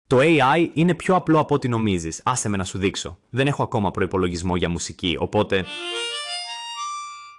Το AI είναι πιο απλό από ό,τι νομίζεις. Άσε με να σου δείξω. Δεν έχω ακόμα προϋπολογισμό για μουσική, οπότε.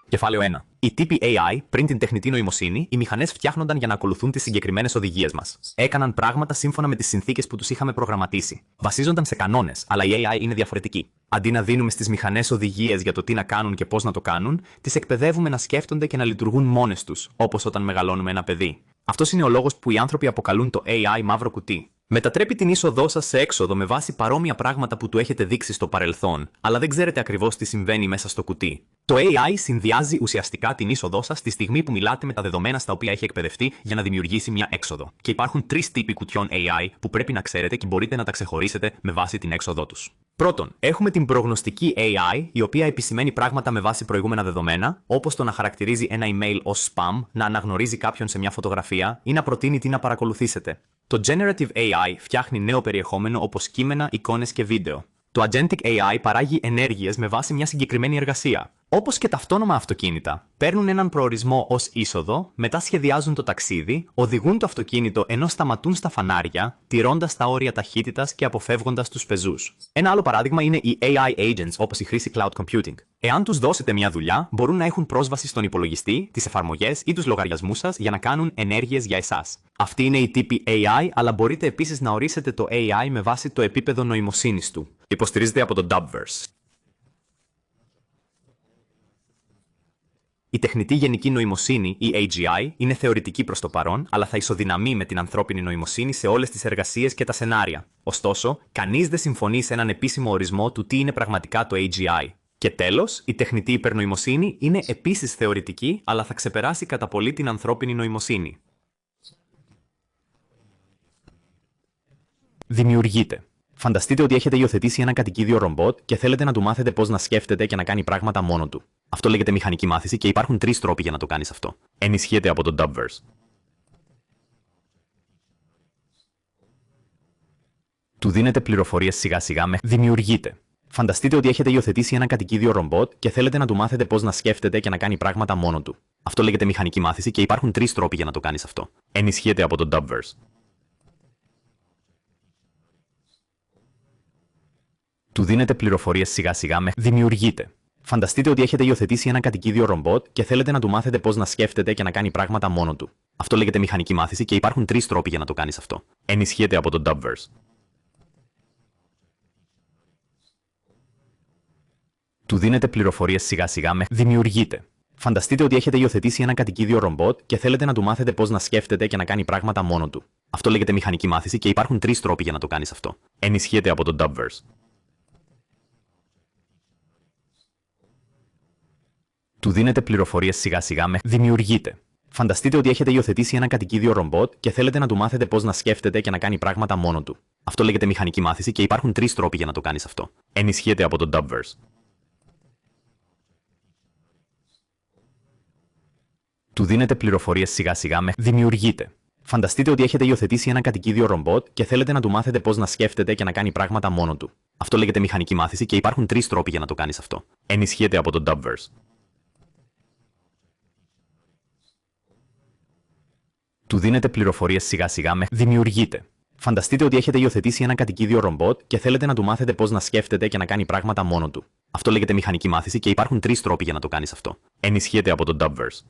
Κεφάλαιο 1. Οι τύποι AI, πριν την τεχνητή νοημοσύνη, οι μηχανές φτιάχνονταν για να ακολουθούν τις συγκεκριμένες οδηγίες μας. Έκαναν πράγματα σύμφωνα με τις συνθήκες που τους είχαμε προγραμματίσει. Βασίζονταν σε κανόνες, αλλά η AI είναι διαφορετική. Αντί να δίνουμε στις μηχανές οδηγίες για το τι να κάνουν και πώς να το κάνουν, τις εκπαιδεύουμε να σκέφτονται και να λειτουργούν μόνες τους, όπως όταν μεγαλώνουμε ένα παιδί. Αυτός είναι ο λόγος που οι άνθρωποι αποκαλούν το AI μαύρο κουτί. Μετατρέπει την είσοδό σας σε έξοδο με βάση παρόμοια πράγματα που του έχετε δείξει στο παρελθόν, αλλά δεν ξέρετε ακριβώς τι συμβαίνει μέσα στο κουτί. Το AI συνδυάζει ουσιαστικά την είσοδό σας τη στιγμή που μιλάτε με τα δεδομένα στα οποία έχει εκπαιδευτεί για να δημιουργήσει μια έξοδο. Και υπάρχουν τρεις τύποι κουτιών AI που πρέπει να ξέρετε και μπορείτε να τα ξεχωρίσετε με βάση την έξοδό τους. Πρώτον, έχουμε την προγνωστική AI, η οποία επισημαίνει πράγματα με βάση προηγούμενα δεδομένα, όπως το να χαρακτηρίζει ένα email ως spam, να αναγνωρίζει κάποιον σε μια φωτογραφία ή να προτείνει τι να παρακολουθήσετε. Το Generative AI φτιάχνει νέο περιεχόμενο όπως κείμενα, εικόνες και βίντεο. Το Agentic AI παράγει ενέργειες με βάση μια συγκεκριμένη εργασία. Όπως και τα αυτόνομα αυτοκίνητα, παίρνουν έναν προορισμό ως είσοδο, μετά σχεδιάζουν το ταξίδι, οδηγούν το αυτοκίνητο ενώ σταματούν στα φανάρια, τηρώντας τα όρια ταχύτητας και αποφεύγοντας τους πεζούς. Ένα άλλο παράδειγμα είναι οι AI agents, όπως η χρήση cloud computing. Εάν τους δώσετε μια δουλειά, μπορούν να έχουν πρόσβαση στον υπολογιστή, τις εφαρμογές ή τους λογαριασμούς σας για να κάνουν ενέργειες για εσάς. Αυτή είναι η τύπη AI, αλλά μπορείτε επίσης να ορίσετε το AI με βάση το επίπεδο νοημοσύνης του. Υποστηρίζεται από το Dubverse. Η τεχνητή γενική νοημοσύνη, η AGI, είναι θεωρητική προς το παρόν, αλλά θα ισοδυναμεί με την ανθρώπινη νοημοσύνη σε όλες τις εργασίες και τα σενάρια. Ωστόσο, κανείς δεν συμφωνεί σε έναν επίσημο ορισμό του τι είναι πραγματικά το AGI. Και τέλος, η τεχνητή υπερνοημοσύνη είναι επίσης θεωρητική, αλλά θα ξεπεράσει κατά πολύ την ανθρώπινη νοημοσύνη. Δημιουργείται. Φανταστείτε ότι έχετε υιοθετήσει ένα κατοικίδιο ρομπότ και θέλετε να του μάθετε πώς να σκέφτεται και να κάνει πράγματα μόνο του. Αυτό λέγεται μηχανική μάθηση και υπάρχουν τρεις τρόποι για να το κάνεις αυτό. Ενισχύεται από το Dubverse. Του δίνετε πληροφορίες σιγά σιγά με δημιουργείται. Φανταστείτε ότι έχετε υιοθετήσει ένα κατοικίδιο ρομπότ και θέλετε να του μάθετε πώς να σκέφτεται και να κάνει πράγματα μόνο του. Αυτό λέγεται μηχανική μάθηση και υπάρχουν τρεις τρόποι για να το κάνεις αυτό. Ενισχύεται από το Dubverse. Του δίνετε πληροφορίες σιγά σιγά με δημιουργείται. Φανταστείτε ότι έχετε υιοθετήσει ένα κατοικίδιο ρομπότ και θέλετε να του μάθετε πώς να σκέφτεται και να κάνει πράγματα μόνο του. Αυτό λέγεται μηχανική μάθηση και υπάρχουν τρεις τρόποι για να το κάνεις αυτό. Ενισχύεται από το Dubverse. Του δίνετε πληροφορίες σιγά σιγά με δημιουργείται. Φανταστείτε ότι έχετε υιοθετήσει ένα κατοικίδιο ρομπότ και θέλετε να του μάθετε πώς να σκέφτεται και να κάνει πράγματα μόνο του. Αυτό λέγεται μηχανική μάθηση και υπάρχουν τρεις τρόποι για να το κάνεις αυτό. Ενισχύεται από το Dubverse. Του δίνετε πληροφορίες σιγά σιγά με δημιουργείται. Φανταστείτε ότι έχετε υιοθετήσει ένα κατοικίδιο ρομπότ και θέλετε να του μάθετε πώς να σκέφτεται και να κάνει πράγματα μόνο του. Αυτό λέγεται μηχανική μάθηση και υπάρχουν τρεις τρόποι για να το κάνεις αυτό. Ενισχύεται από το Dubverse. Του δίνετε πληροφορίες σιγά σιγά με δημιουργείται. Φανταστείτε ότι έχετε υιοθετήσει ένα κατοικίδιο ρομπότ και θέλετε να του μάθετε πώς να σκέφτεται και να κάνει πράγματα μόνο του. Αυτό λέγεται μηχανική μάθηση και υπάρχουν τρεις τρόποι για να το κάνεις αυτό. Ενισχύεται από το Dubverse. Του δίνετε πληροφορίες σιγά σιγά με δημιουργείται. Φανταστείτε ότι έχετε υιοθετήσει ένα κατοικίδιο ρομπότ και θέλετε να του μάθετε πώς να σκέφτεται και να κάνει πράγματα μόνο του. Αυτό λέγεται μηχανική μάθηση και υπάρχουν τρεις τρόποι για να το κάνεις αυτό. Ενισχύεται από το Dubverse.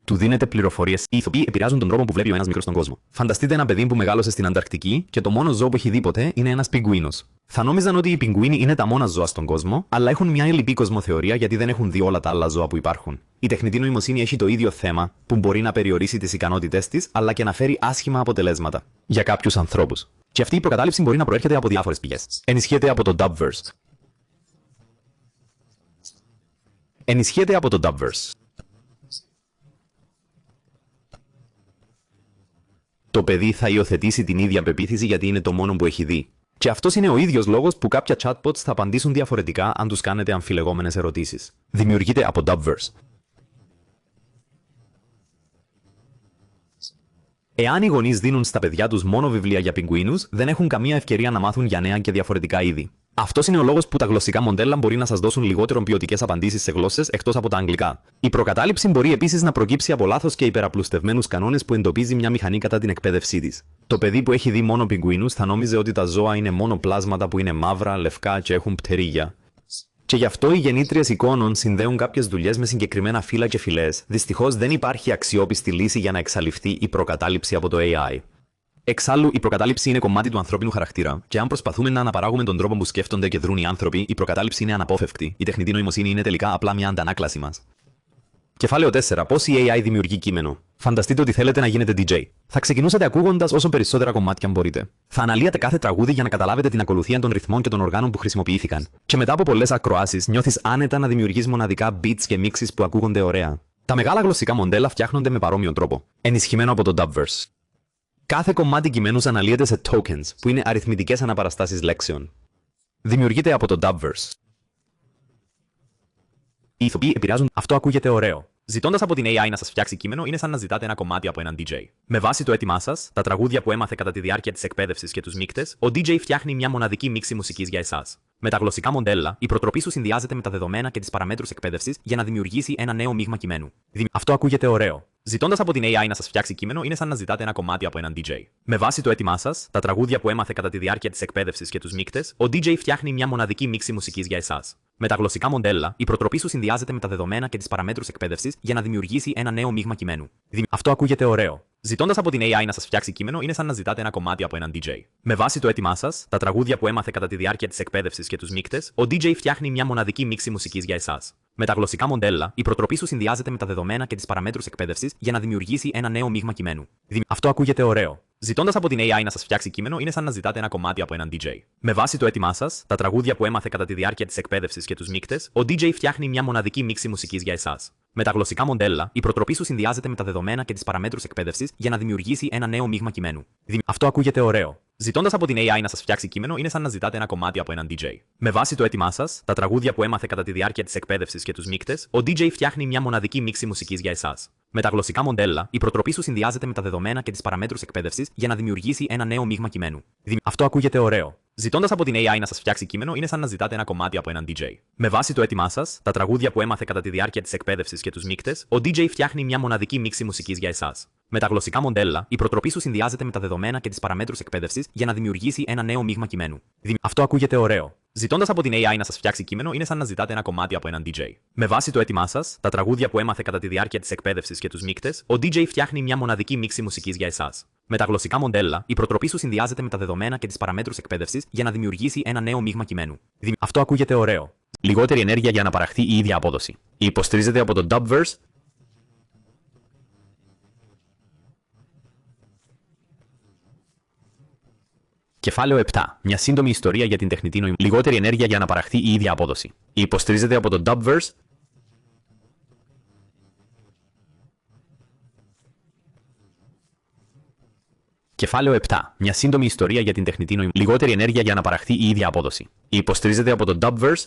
Του δίνετε πληροφορίες. Οι ηθοποιοί επηρεάζουν τον τρόπο που βλέπει ο ένας μικρός στον κόσμο. Φανταστείτε ένα παιδί που μεγάλωσε στην Ανταρκτική και το μόνο ζώο που έχει δει ποτέ είναι ένας πιγκουίνος. Θα νόμιζαν ότι οι πιγκουίνοι είναι τα μόνα ζώα στον κόσμο, αλλά έχουν μια ελλειπή κοσμοθεωρία γιατί δεν έχουν δει όλα τα άλλα ζώα που υπάρχουν. Η τεχνητή νοημοσύνη έχει το ίδιο θέμα, που μπορεί να περιορίσει τις ικανότητές της, αλλά και να φέρει άσχημα αποτελέσματα για κάποιους ανθρώπους. Και αυτή η προκατάληψη μπορεί να προέρχεται από διάφορες πηγές. Ενισχύεται από το Dubverse. Ενισχύεται από το Dubverse. Το παιδί θα υιοθετήσει την ίδια πεποίθηση γιατί είναι το μόνο που έχει δει. Και αυτός είναι ο ίδιος λόγος που κάποια chatbots θα απαντήσουν διαφορετικά αν τους κάνετε αμφιλεγόμενες ερωτήσεις. Δημιουργείται από Dubverse. Εάν οι γονείς δίνουν στα παιδιά τους μόνο βιβλία για πιγκουίνους, δεν έχουν καμία ευκαιρία να μάθουν για νέα και διαφορετικά είδη. Αυτός είναι ο λόγος που τα γλωσσικά μοντέλα μπορεί να σας δώσουν λιγότερο ποιοτικές απαντήσεις σε γλώσσες εκτός από τα αγγλικά. Η προκατάληψη μπορεί επίσης να προκύψει από λάθος και υπεραπλουστευμένους κανόνες που εντοπίζει μια μηχανή κατά την εκπαίδευσή της. Το παιδί που έχει δει μόνο πιγκουίνους θα νόμιζε ότι τα ζώα είναι μόνο πλάσματα που είναι μαύρα, λευκά και έχουν πτερίγια. Και γι' αυτό οι γεννήτριες εικόνων συνδέουν κάποιες δουλειές με συγκεκριμένα φύλλα και φυλές. Δυστυχώς δεν υπάρχει αξιόπιστη λύση για να εξαλειφθεί η προκατάληψη από το AI. Εξάλλου, η προκατάληψη είναι κομμάτι του ανθρώπινου χαρακτήρα, και αν προσπαθούμε να αναπαράγουμε τον τρόπο που σκέφτονται και δρούν οι άνθρωποι, η προκατάληψη είναι αναπόφευκτη. Η τεχνητή νοημοσύνη είναι τελικά απλά μια αντανάκλαση μας. Κεφάλαιο 4. Πώς η AI δημιουργεί κείμενο. Φανταστείτε ότι θέλετε να γίνετε DJ. Θα ξεκινούσατε ακούγοντας όσο περισσότερα κομμάτια μπορείτε. Θα αναλύετε κάθε τραγούδι για να καταλάβετε την ακολουθία των ρυθμών και των οργάνων που χρησιμοποιήθηκαν. Και μετά από πολλές ακροάσεις, νιώθεις άνετα να δημιουργείς μοναδικά beats και mixes που ακούγονται ωραία. Τα μεγάλα γλωσσικά μοντέλα φτιάχνονται με παρόμοιο τρόπο, ενισχυμένο από το Dubverse. Κάθε κομμάτι κειμένου αναλύεται σε tokens, που είναι αριθμητικές αναπαραστάσεις λέξεων. Δημιουργείται από το Dubverse. Οι ηθοποιοί επηρεάζουν. Αυτό ακούγεται ωραίο. Ζητώντας από την AI να σας φτιάξει κείμενο, είναι σαν να ζητάτε ένα κομμάτι από έναν DJ. Με βάση το αίτημά σας, τα τραγούδια που έμαθε κατά τη διάρκεια της εκπαίδευσης και τους μίκτες, ο DJ φτιάχνει μια μοναδική μίξη μουσικής για εσάς. Με τα γλωσσικά μοντέλα, η προτροπή σου συνδυάζεται με τα δεδομένα και τις παραμέτρους εκπαίδευσης για να δημιουργήσει ένα νέο μείγμα κειμένου. Αυτό ακούγεται ωραίο. Ζητώντας από την AI να σας φτιάξει κείμενο, είναι σαν να ζητάτε ένα κομμάτι από έναν DJ. Με βάση το αίτημά σας, τα τραγούδια που έμαθε κατά τη διάρκεια της εκπαίδευσης και τους μίκτες, ο DJ φτιάχνει μια μοναδική μίξη μουσικής για εσάς. Με τα γλωσσικά μοντέλα, η προτροπή σου συνδυάζεται με τα δεδομένα και τις παραμέτρους εκπαίδευσης για να δημιουργήσει ένα νέο μείγμα κειμένου. Αυτό ακούγεται ωραίο. Ζητώντας από την AI να σας φτιάξει κείμενο, είναι σαν να ζητάτε ένα κομμάτι από έναν DJ. Με βάση το αίτημά σας, τα τραγούδια που έμαθε κατά τη διάρκεια της εκπαίδευσης και τους μίκτες, ο DJ φτιάχνει μια μοναδική μίξη μουσικής για εσάς. Με τα γλωσσικά μοντέλα, η προτροπή σου συνδυάζεται με τα δεδομένα και τις παραμέτρους εκπαίδευσης για να δημιουργήσει ένα νέο μείγμα κειμένου. Αυτό ακούγεται ωραίο. Ζητώντας από την AI να σας φτιάξει κείμενο, είναι σαν να ζητάτε ένα κομμάτι από έναν DJ. Με βάση το αίτημά σας, τα τραγούδια που έμαθε κατά τη διάρκεια της εκπαίδευσης και τους μίκτες, ο DJ φτιάχνει μια μοναδική μίξη μουσικής για εσάς. Με τα γλωσσικά μοντέλα, η προτροπή σου συνδυάζεται με τα δεδομένα και τις παραμέτρους εκπαίδευσης για να δημιουργήσει ένα νέο μείγμα κειμένου. Αυτό ακούγεται ωραίο. Ζητώντας από την AI να σας φτιάξει κείμενο, είναι σαν να ζητάτε ένα κομμάτι από έναν DJ. Με βάση το αίτημά σας, τα τραγούδια που έμαθε κατά τη διάρκεια της εκπαίδευσης και τους μίκτες, ο DJ φτιάχνει μια μοναδική μίξη μουσικής για εσάς. Με τα γλωσσικά μοντέλα, η προτροπή σου συνδυάζεται με τα δεδομένα και τις παραμέτρους εκπαίδευσης για να δημιουργήσει ένα νέο μείγμα κειμένου. Αυτό ακούγεται ωραίο. Ζητώντας από την AI να σας φτιάξει κείμενο, είναι σαν να ζητάτε ένα κομμάτι από έναν DJ. Με βάση το αίτημά σας, τα τραγούδια που έμαθε κατά τη διάρκεια της εκπαίδευσης και τους μίκτες, ο DJ φτιάχνει μια μοναδική μίξη μουσικής για εσάς. Με τα γλωσσικά μοντέλα, η προτροπή σου συνδυάζεται με τα δεδομένα και τις παραμέτρους εκπαίδευσης για να δημιουργήσει ένα νέο μείγμα κειμένου. Αυτό ακούγεται ωραίο. Ζητώντας από την AI να σας φτιάξει κείμενο, είναι σαν να ζητάτε ένα κομμάτι από έναν DJ. Με βάση το αίτημά σας, τα τραγούδια που έμαθε κατά τη διάρκεια της εκπαίδευσης και τους μίκτες, ο DJ φτιάχνει μια μοναδική μίξη μουσικής για εσάς. Με τα γλωσσικά μοντέλα, η προτροπή σου συνδυάζεται με τα δεδομένα και τις παραμέτρους εκπαίδευσης για να δημιουργήσει ένα νέο μείγμα κειμένου. Αυτό ακούγεται ωραίο. Λιγότερη ενέργεια για να παραχθεί η ίδια απόδοση. Υποστηρίζεται από το Dubverse. Κεφάλαιο 7. Μια σύντομη ιστορία για την τεχνητή νοημοσύνη. Λιγότερη ενέργεια για να παραχθεί η ίδια απόδοση. Υποστηρίζεται από το Dubverse. Κεφάλαιο 7. Μια σύντομη ιστορία για την τεχνητή νοημοσύνη. Λιγότερη ενέργεια για να παραχθεί η ίδια απόδοση. Υποστηρίζεται από το Dubverse.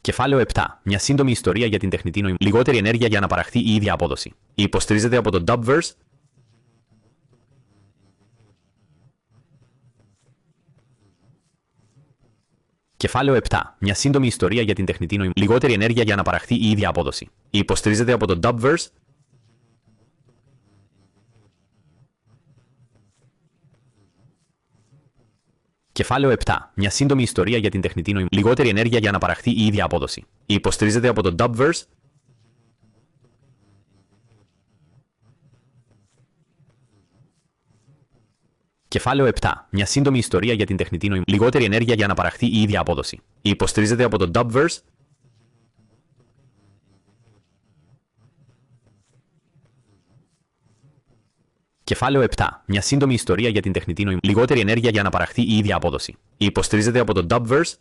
Κεφάλαιο 7. Μια σύντομη ιστορία για την τεχνητή νοημοσύνη. Λιγότερη ενέργεια για να παραχθεί η ίδια απόδοση. Υποστηρίζεται από το Dubverse. Κεφάλαιο 7. Μια σύντομη ιστορία για την τεχνητή νοημοσύνη. Λιγότερη ενέργεια για να παραχθεί η ίδια απόδοση. Υποστηρίζεται από το Dubverse. Κεφάλαιο 7. Μια σύντομη ιστορία για την τεχνητή νοημοσύνη. Λιγότερη ενέργεια για να παραχθεί η ίδια απόδοση. Υποστηρίζεται από το Dubverse. Κεφάλαιο 7. Μια σύντομη ιστορία για την τεχνητή νοημοσύνη. Λιγότερη ενέργεια για να παραχθεί η ίδια απόδοση. Υποστηρίζεται από το Dubverse. Κεφάλαιο 7. Μια σύντομη ιστορία για την τεχνητή νοημοσύνη. Λιγότερη ενέργεια για να παραχθεί η ίδια απόδοση. Υποστηρίζεται από το Dubverse.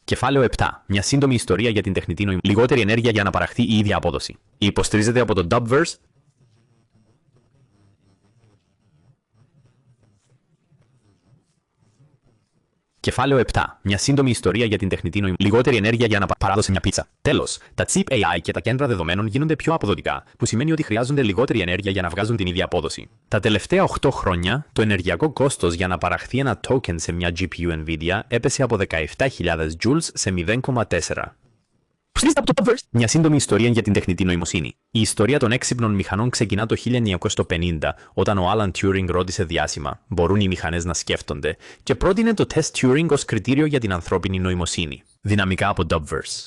Κεφάλαιο 7. Μια σύντομη ιστορία για την τεχνητή νοημοσύνη. Λιγότερη ενέργεια για να παραχθεί η ίδια απόδοση. Υποστηρίζεται από το Dubverse. Κεφάλαιο 7. Μια σύντομη ιστορία για την τεχνητή νοημοσύνη. Λιγότερη ενέργεια για αναπαράδοση μια πίτσα. Τέλος, τα chip AI και τα κέντρα δεδομένων γίνονται πιο αποδοτικά, που σημαίνει ότι χρειάζονται λιγότερη ενέργεια για να βγάζουν την ίδια απόδοση. Τα τελευταία 8 χρόνια, το ενεργειακό κόστος για να παραχθεί ένα token σε μια GPU Nvidia έπεσε από 17.000 joules σε 0,4. Μια σύντομη ιστορία για την τεχνητή νοημοσύνη. Η ιστορία των έξυπνων μηχανών ξεκινά το 1950, όταν ο Alan Turing ρώτησε διάσημα: μπορούν οι μηχανές να σκέφτονται, και πρότεινε το τεστ Turing ως κριτήριο για την ανθρώπινη νοημοσύνη. Δυναμικά από Dubverse.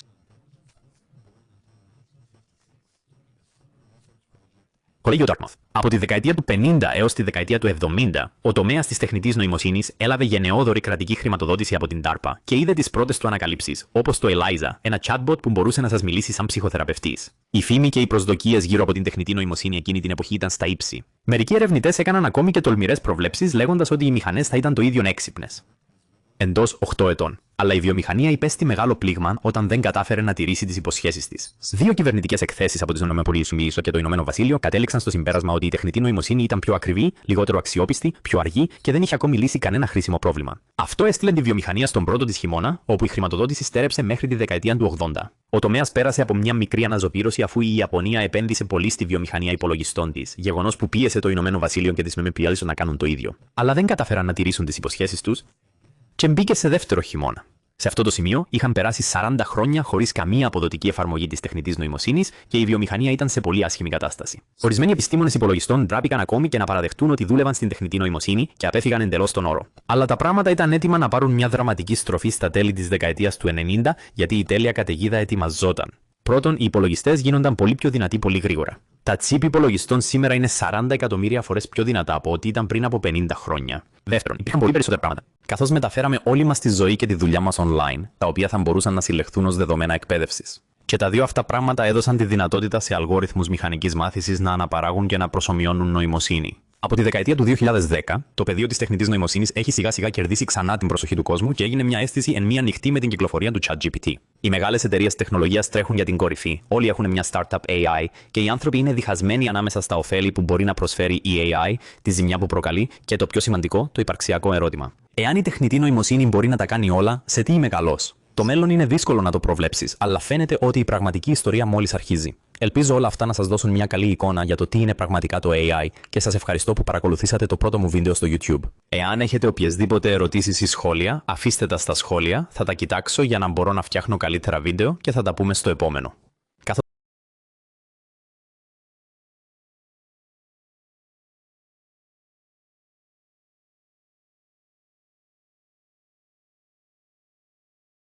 Κολέγιο Dartmouth. Από τη δεκαετία του 50 έως τη δεκαετία του 70, ο τομέας της τεχνητής νοημοσύνης έλαβε γενναιόδωρη κρατική χρηματοδότηση από την DARPA και είδε τις πρώτες του ανακαλύψεις, όπως το Eliza, ένα chatbot που μπορούσε να σας μιλήσει σαν ψυχοθεραπευτής. Η φήμη και οι προσδοκίες γύρω από την τεχνητή νοημοσύνη εκείνη την εποχή ήταν στα ύψη. Μερικοί ερευνητές έκαναν ακόμη και τολμηρές προβλέψεις, λέγοντας ότι οι μηχανές θα ήταν το ίδιο έξυπνες εντός 8 ετών. Αλλά η βιομηχανία υπέστη μεγάλο πλήγμα όταν δεν κατάφερε να τηρήσει τις υποσχέσεις της. Δύο κυβερνητικές εκθέσεις από τις ΗΠΑ και το Ηνωμένο Βασίλειο κατέληξαν στο συμπέρασμα ότι η τεχνητή νοημοσύνη ήταν πιο ακριβή, λιγότερο αξιόπιστη, πιο αργή και δεν είχε ακόμη λύσει κανένα χρήσιμο πρόβλημα. Αυτό έστειλε τη βιομηχανία στον πρώτο της χειμώνα, όπου η χρηματοδότηση στέρεψε μέχρι τη δεκαετία του 80. Ο τομέας πέρασε από μια μικρή αναζωπήρωση αφού η Ιαπωνία επένδυσε πολύ στη βιομηχανία υπολογιστών της, γεγονός που πίεσε το Ηνωμένο Βασίλειο και τις ΗΠΑ να κάνουν το ίδιο. Αλλά δεν κατάφεραν να τηρήσουν τις υποσχέσεις τους και μπήκε σε δεύτερο χειμώνα. Σε αυτό το σημείο είχαν περάσει 40 χρόνια χωρίς καμία αποδοτική εφαρμογή της τεχνητής νοημοσύνης και η βιομηχανία ήταν σε πολύ άσχημη κατάσταση. Ορισμένοι επιστήμονες υπολογιστών ντράπηκαν ακόμη και να παραδεχτούν ότι δούλευαν στην τεχνητή νοημοσύνη και απέφυγαν εντελώς τον όρο. Αλλά τα πράγματα ήταν έτοιμα να πάρουν μια δραματική στροφή στα τέλη της δεκαετίας του 90, γιατί η τέλεια καταιγίδα ετοιμαζόταν. Πρώτον, οι υπολογιστές γίνονταν πολύ πιο δυνατοί πολύ γρήγορα. Τα chip υπολογιστών σήμερα είναι 40 εκατομμύρια φορές πιο δυνατά από ό,τι ήταν πριν από 50 χρόνια. Δεύτερον, υπήρχαν πολύ περισσότερα πράγματα. Καθώς μεταφέραμε όλη μας τη ζωή και τη δουλειά μας online, τα οποία θα μπορούσαν να συλλεχθούν ως δεδομένα εκπαίδευσης. Και τα δύο αυτά πράγματα έδωσαν τη δυνατότητα σε αλγόριθμους μηχανικής μάθησης να αναπαράγουν και να προσομοιώνουν νοημοσύνη. Από τη δεκαετία του 2010, το πεδίο της τεχνητής νοημοσύνης έχει σιγά σιγά κερδίσει ξανά την προσοχή του κόσμου και έγινε μια αίσθηση εν μία νυχτή με την κυκλοφορία του ChatGPT. Οι μεγάλες εταιρείες τεχνολογίας τρέχουν για την κορυφή, όλοι έχουν μια startup AI και οι άνθρωποι είναι διχασμένοι ανάμεσα στα ωφέλη που μπορεί να προσφέρει η AI, τη ζημιά που προκαλεί και το πιο σημαντικό, το υπαρξιακό ερώτημα. Εάν η τεχνητή νοημοσύνη μπορεί να τα κάνει όλα, σε τι είμαι καλός? Το μέλλον είναι δύσκολο να το προβλέψεις, αλλά φαίνεται ότι η πραγματική ιστορία μόλις αρχίζει. Ελπίζω όλα αυτά να σας δώσουν μια καλή εικόνα για το τι είναι πραγματικά το AI και σας ευχαριστώ που παρακολουθήσατε το πρώτο μου βίντεο στο YouTube. Εάν έχετε οποιασδήποτε ερωτήσεις ή σχόλια, αφήστε τα στα σχόλια, θα τα κοιτάξω για να μπορώ να φτιάχνω καλύτερα βίντεο και θα τα πούμε στο επόμενο.